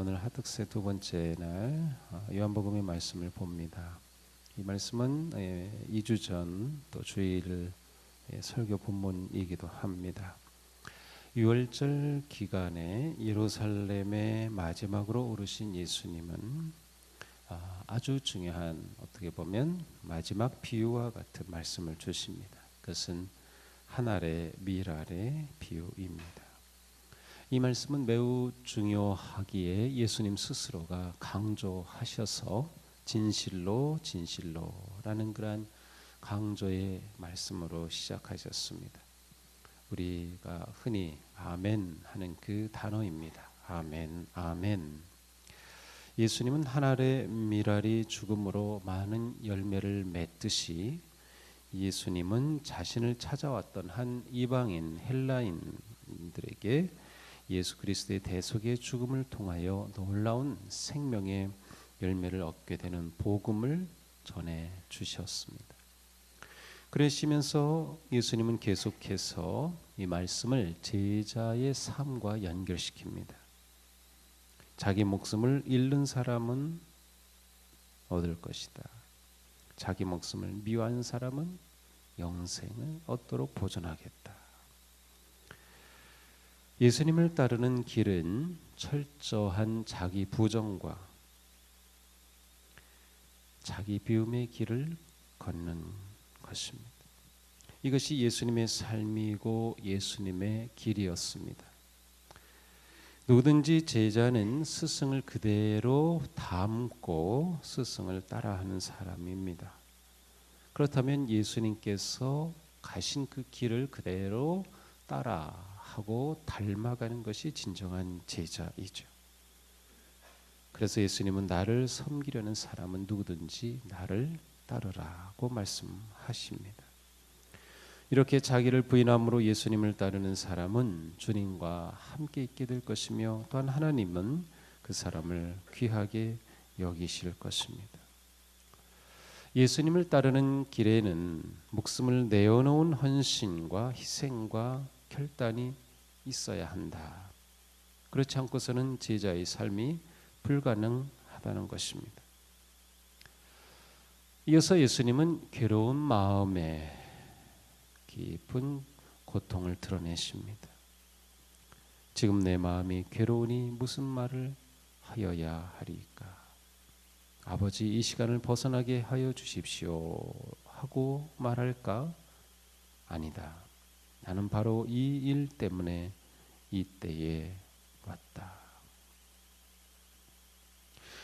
오늘 하득세 두 번째 날 요한복음의 말씀을 봅니다. 이 말씀은 2주 전 또 주일 설교 본문이기도 합니다. 유월절 기간에 예루살렘에 마지막으로 오르신 예수님은 아주 중요한, 어떻게 보면 마지막 비유와 같은 말씀을 주십니다. 그것은 한 알의 밀알의 비유입니다. 이 말씀은 매우 중요하기에 예수님 스스로가 강조하셔서 진실로 진실로라는 그러한 강조의 말씀으로 시작하셨습니다. 우리가 흔히 아멘 하는 그 단어입니다. 아멘, 아멘. 예수님은 한 알의 밀알이 죽음으로 많은 열매를 맺듯이 예수님은 자신을 찾아왔던 한 이방인 헬라인들에게 예수 그리스도의 대속의 죽음을 통하여 놀라운 생명의 열매를 얻게 되는 복음을 전해 주셨습니다. 그러시면서 예수님은 계속해서 이 말씀을 제자의 삶과 연결시킵니다. 자기 목숨을 잃는 사람은 얻을 것이다. 자기 목숨을 미워하는 사람은 영생을 얻도록 보존하겠다. 예수님을 따르는 길은 철저한 자기 부정과 자기 비움의 길을 걷는 것입니다. 이것이 예수님의 삶이고 예수님의 길이었습니다. 누구든지 제자는 스승을 그대로 닮고 스승을 따라하는 사람입니다. 그렇다면 예수님께서 가신 그 길을 그대로 따라하고 닮아가는 것이 진정한 제자이죠. 그래서 예수님은 나를 섬기려는 사람은 누구든지 나를 따르라고 말씀하십니다. 이렇게 자기를 부인함으로 예수님을 따르는 사람은 주님과 함께 있게 될 것이며 또한 하나님은 그 사람을 귀하게 여기실 것입니다. 예수님을 따르는 길에는 목숨을 내어놓은 헌신과 희생과 결단이 있어야 한다. 그렇지 않고서는 제자의 삶이 불가능하다는 것입니다. 이어서 예수님은 괴로운 마음에 깊은 고통을 드러내십니다. 지금 내 마음이 괴로우니 무슨 말을 하여야 하리까? 아버지, 이 시간을 벗어나게 하여 주십시오 하고 말할까? 아니다. 나는 바로 이 일 때문에 이때에 왔다.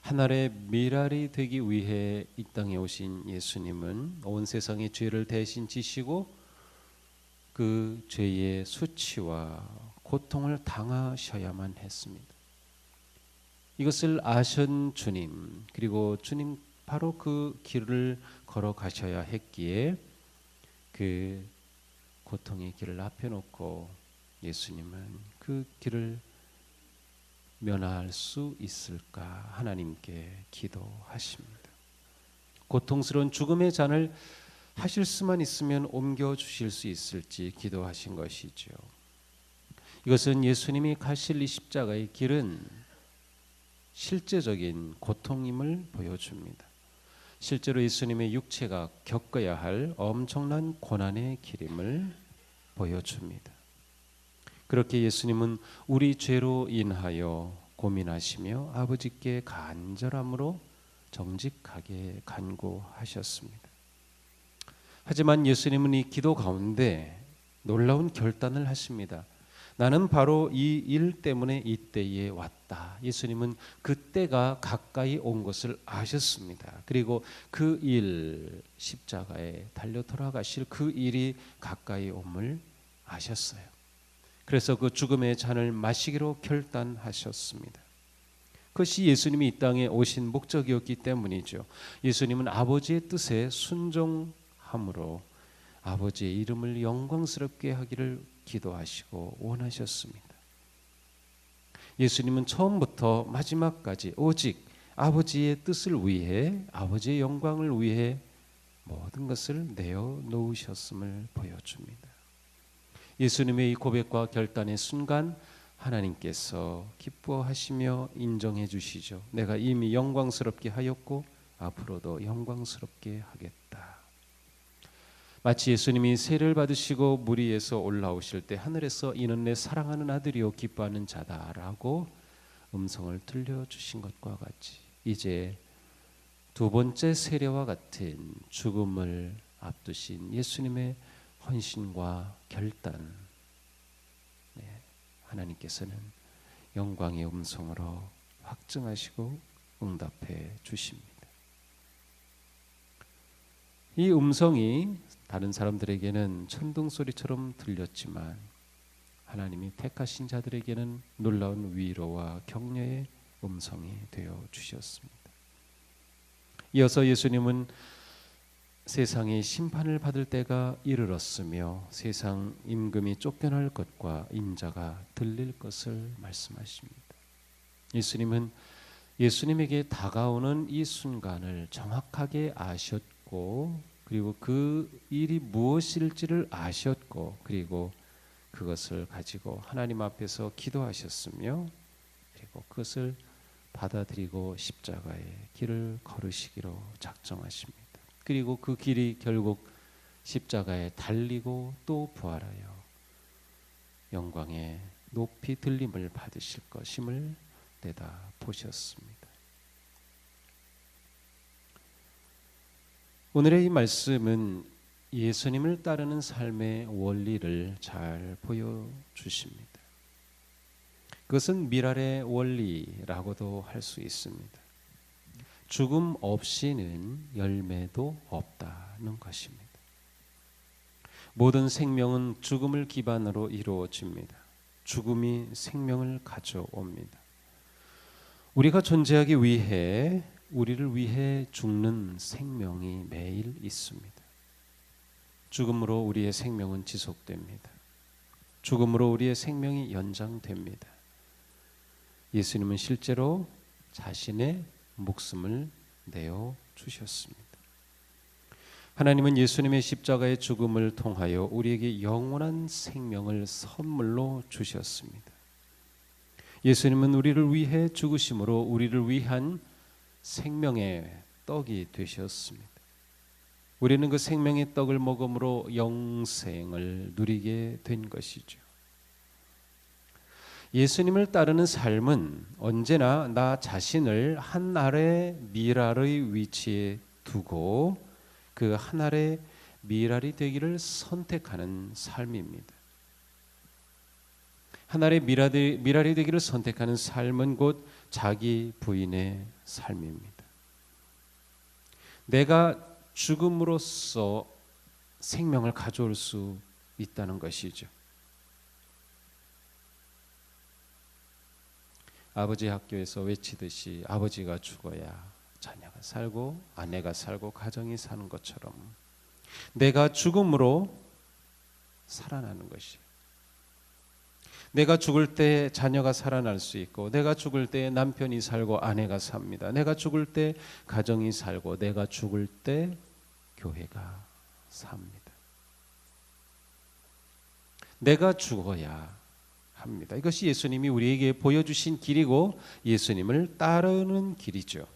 한 알의 밀알이 되기 위해 이 땅에 오신 예수님은 온 세상의 죄를 대신 지시고 그 죄의 수치와 고통을 당하셔야만 했습니다. 이것을 아신 주님, 그리고 주님 바로 그 길을 걸어가셔야 했기에 그 고통의 길을 앞에 놓고 예수님은 그 길을 면할 수 있을까 하나님께 기도하십니다. 고통스러운 죽음의 잔을 하실 수만 있으면 옮겨주실 수 있을지 기도하신 것이죠. 이것은 예수님이 가실 이 십자가의 길은 실제적인 고통임을 보여줍니다. 실제로 예수님의 육체가 겪어야 할 엄청난 고난의 길임을 보여줍니다. 그렇게 예수님은 우리 죄로 인하여 고민하시며 아버지께 간절함으로 정직하게 간구하셨습니다. 하지만 예수님은 이 기도 가운데 놀라운 결단을 하십니다. 나는 바로 이 일 때문에 이때에 왔다. 예수님은 그때가 가까이 온 것을 아셨습니다. 그리고 그 일, 십자가에 달려 돌아가실 그 일이 가까이 옴을 아셨어요. 그래서 그 죽음의 잔을 마시기로 결단하셨습니다. 그것이 예수님이 이 땅에 오신 목적이었기 때문이죠. 예수님은 아버지의 뜻에 순종함으로 아버지의 이름을 영광스럽게 하기를 기도하시고 원하셨습니다. 예수님은 처음부터 마지막까지 오직 아버지의 뜻을 위해, 아버지의 영광을 위해 모든 것을 내어놓으셨음을 보여줍니다. 예수님의 이 고백과 결단의 순간 하나님께서 기뻐하시며 인정해 주시죠. 내가 이미 영광스럽게 하였고 앞으로도 영광스럽게 하겠다. 마치 예수님이 세례를 받으시고 물 위에서 올라오실 때 하늘에서 이는 내 사랑하는 아들이요 기뻐하는 자다라고 음성을 들려주신 것과 같이 이제 두 번째 세례와 같은 죽음을 앞두신 예수님의 헌신과 결단, 하나님께서는 영광의 음성으로 확증하시고 응답해 주십니다. 이 음성이 다른 사람들에게는 천둥 소리처럼 들렸지만 하나님이 택하신 자들에게는 놀라운 위로와 격려의 음성이 되어 주셨습니다. 이어서 예수님은 세상이 심판을 받을 때가 이르렀으며 세상 임금이 쫓겨날 것과 인자가 들릴 것을 말씀하십니다. 예수님은 예수님에게 다가오는 이 순간을 정확하게 아셨고 그리고 그 일이 무엇일지를 아셨고 그리고 그것을 가지고 하나님 앞에서 기도하셨으며 그리고 그것을 받아들이고 십자가의 길을 걸으시기로 작정하십니다. 그리고 그 길이 결국 십자가에 달리고 또 부활하여 영광의 높이 들림을 받으실 것임을 내다보셨습니다. 오늘의 이 말씀은 예수님을 따르는 삶의 원리를 잘 보여주십니다. 그것은 미랄의 원리라고도 할 수 있습니다. 죽음 없이는 열매도 없다는 것입니다. 모든 생명은 죽음을 기반으로 이루어집니다. 죽음이 생명을 가져옵니다. 우리가 존재하기 위해 우리를 위해 죽는 생명이 매일 있습니다. 죽음으로 우리의 생명은 지속됩니다. 죽음으로 우리의 생명이 연장됩니다. 예수님은 실제로 자신의 목숨을 내어 주셨습니다. 하나님은 예수님의 십자가의 죽음을 통하여 우리에게 영원한 생명을 선물로 주셨습니다. 예수님은 우리를 위해 죽으심으로 우리를 위한 생명의 떡이 되셨습니다. 우리는 그 생명의 떡을 먹음으로 영생을 누리게 된 것이죠. 예수님을 따르는 삶은 언제나 나 자신을 한 알의 미랄의 위치에 두고 그 한 알의 미랄이 되기를 선택하는 삶입니다. 한 알의 미랄이 되기를 선택하는 삶은 곧 자기 부인의 삶입니다. 내가 죽음으로써 생명을 가져올 수 있다는 것이죠. 아버지 학교에서 외치듯이 아버지가 죽어야 자녀가 살고 아내가 살고 가정이 사는 것처럼 내가 죽음으로 살아나는 것이, 내가 죽을 때 자녀가 살아날 수 있고 내가 죽을 때 남편이 살고 아내가 삽니다. 내가 죽을 때 가정이 살고 내가 죽을 때 교회가 삽니다. 내가 죽어야 합니다. 이것이 예수님이 우리에게 보여주신 길이고 예수님을 따르는 길이죠.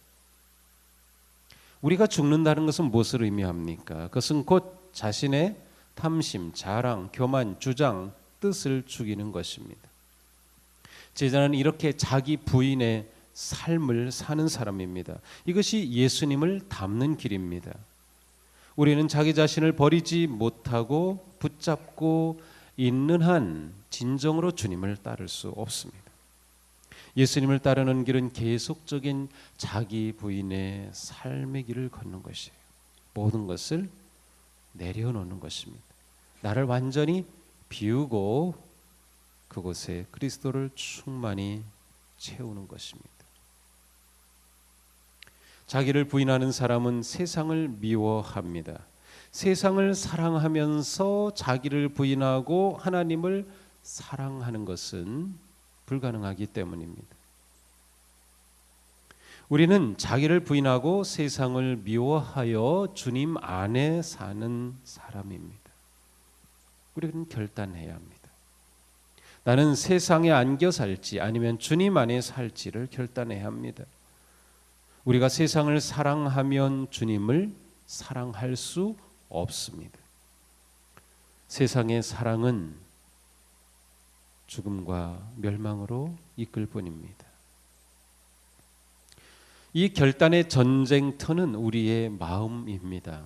우리가 죽는다는 것은 무엇을 의미합니까? 그것은 곧 자신의 탐심, 자랑, 교만, 주장, 뜻을 죽이는 것입니다. 제자는 이렇게 자기 부인의 삶을 사는 사람입니다. 이것이 예수님을 닮는 길입니다. 우리는 자기 자신을 버리지 못하고 붙잡고 있는 한 진정으로 주님을 따를 수 없습니다. 예수님을 따르는 길은 계속적인 자기 부인의 삶의 길을 걷는 것이에요. 모든 것을 내려놓는 것입니다. 나를 완전히 비우고 그곳에 그리스도를 충만히 채우는 것입니다. 자기를 부인하는 사람은 세상을 미워합니다. 세상을 사랑하면서 자기를 부인하고 하나님을 사랑하는 것은 불가능하기 때문입니다. 우리는 자기를 부인하고 세상을 미워하여 주님 안에 사는 사람입니다. 우리는 결단해야 합니다. 나는 세상에 안겨 살지 아니면 주님 안에 살지를 결단해야 합니다. 우리가 세상을 사랑하면 주님을 사랑할 수 없습니다. 세상의 사랑은 죽음과 멸망으로 이끌 뿐입니다. 이 결단의 전쟁터는 우리의 마음입니다.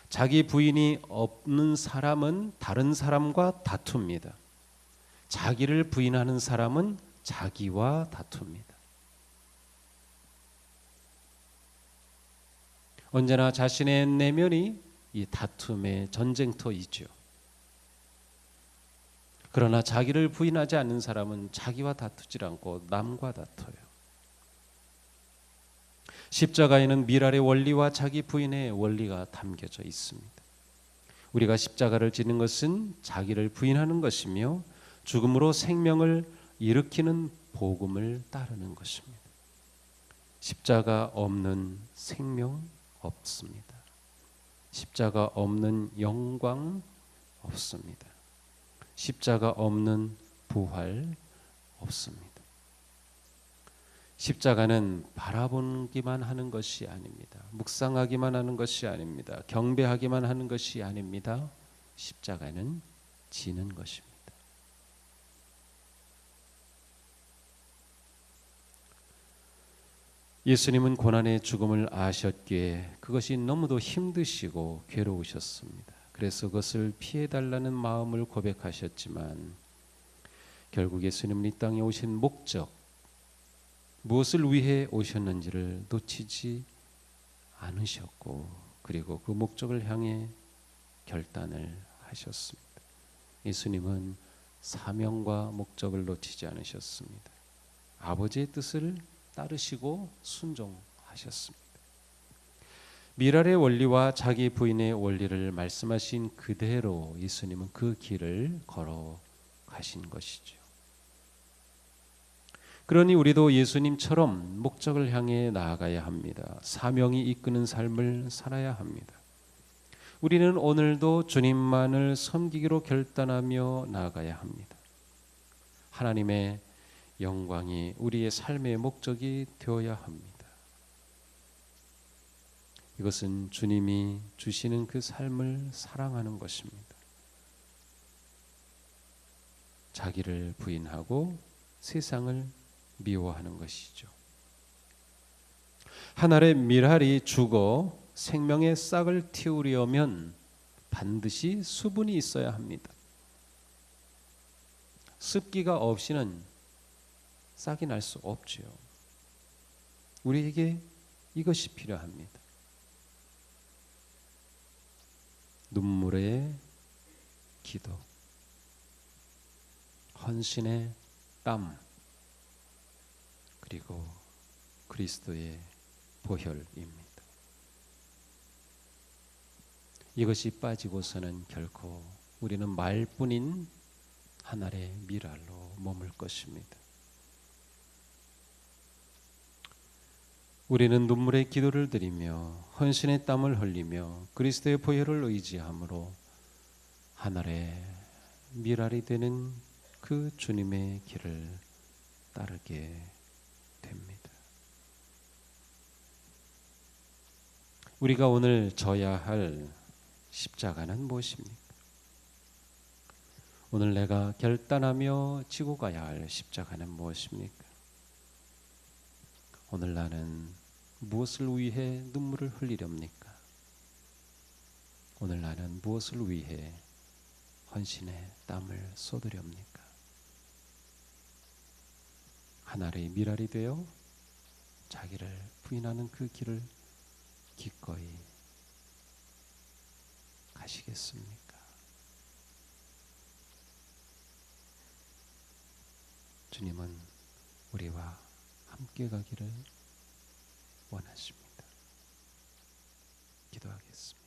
자기 부인이 없는 사람은 다른 사람과 다툽니다. 자기를 부인하는 사람은 자기와 다툽니다. 언제나 자신의 내면이 이 다툼의 전쟁터이죠. 그러나 자기를 부인하지 않는 사람은 자기와 다투질 않고 남과 다퉈요. 십자가에는 미랄의 원리와 자기 부인의 원리가 담겨져 있습니다. 우리가 십자가를 지는 것은 자기를 부인하는 것이며 죽음으로 생명을 일으키는 복음을 따르는 것입니다. 십자가 없는 생명 없습니다. 십자가 없는 영광 없습니다. 십자가 없는 부활 없습니다. 십자가는 바라보기만 하는 것이 아닙니다. 묵상하기만 하는 것이 아닙니다. 경배하기만 하는 것이 아닙니다. 십자가는 지는 것입니다. 예수님은 고난의 죽음을 아셨기에 그것이 너무도 힘드시고 괴로우셨습니다. 그래서 그것을 피해달라는 마음을 고백하셨지만 결국 예수님은 이 땅에 오신 목적, 무엇을 위해 오셨는지를 놓치지 않으셨고 그리고 그 목적을 향해 결단을 하셨습니다. 예수님은 사명과 목적을 놓치지 않으셨습니다. 아버지의 뜻을 따르시고 순종하셨습니다. 미랄의 원리와 자기 부인의 원리를 말씀하신 그대로 예수님은 그 길을 걸어가신 것이죠. 그러니 우리도 예수님처럼 목적을 향해 나아가야 합니다. 사명이 이끄는 삶을 살아야 합니다. 우리는 오늘도 주님만을 섬기기로 결단하며 나아가야 합니다. 하나님의 영광이 우리의 삶의 목적이 되어야 합니다. 이것은 주님이 주시는 그 삶을 사랑하는 것입니다. 자기를 부인하고 세상을 미워하는 것이죠. 한 알의 밀알이 죽어 생명의 싹을 틔우려면 반드시 수분이 있어야 합니다. 습기가 없이는 싹이 날 수 없지요. 우리에게 이것이 필요합니다. 눈물의 기도, 헌신의 땀, 그리고 그리스도의 보혈입니다. 이것이 빠지고서는 결코 우리는 말뿐인 한 알의 밀알로 머물 것입니다. 우리는 눈물의 기도를 드리며 헌신의 땀을 흘리며 그리스도의 보혈을 의지함으로 한 알의 밀알이 되는 그 주님의 길을 따르게 됩니다. 우리가 오늘 져야 할 십자가는 무엇입니까? 오늘 내가 결단하며 지고 가야 할 십자가는 무엇입니까? 오늘 나는 무엇을 위해 눈물을 흘리렵니까? 오늘 나는 무엇을 위해 헌신의 땀을 쏟으렵니까? 하나의 밀알이 되어 자기를 부인하는 그 길을 기꺼이 가시겠습니까? 주님은 우리와 함께 가기를 원하십니다. 기도하겠습니다.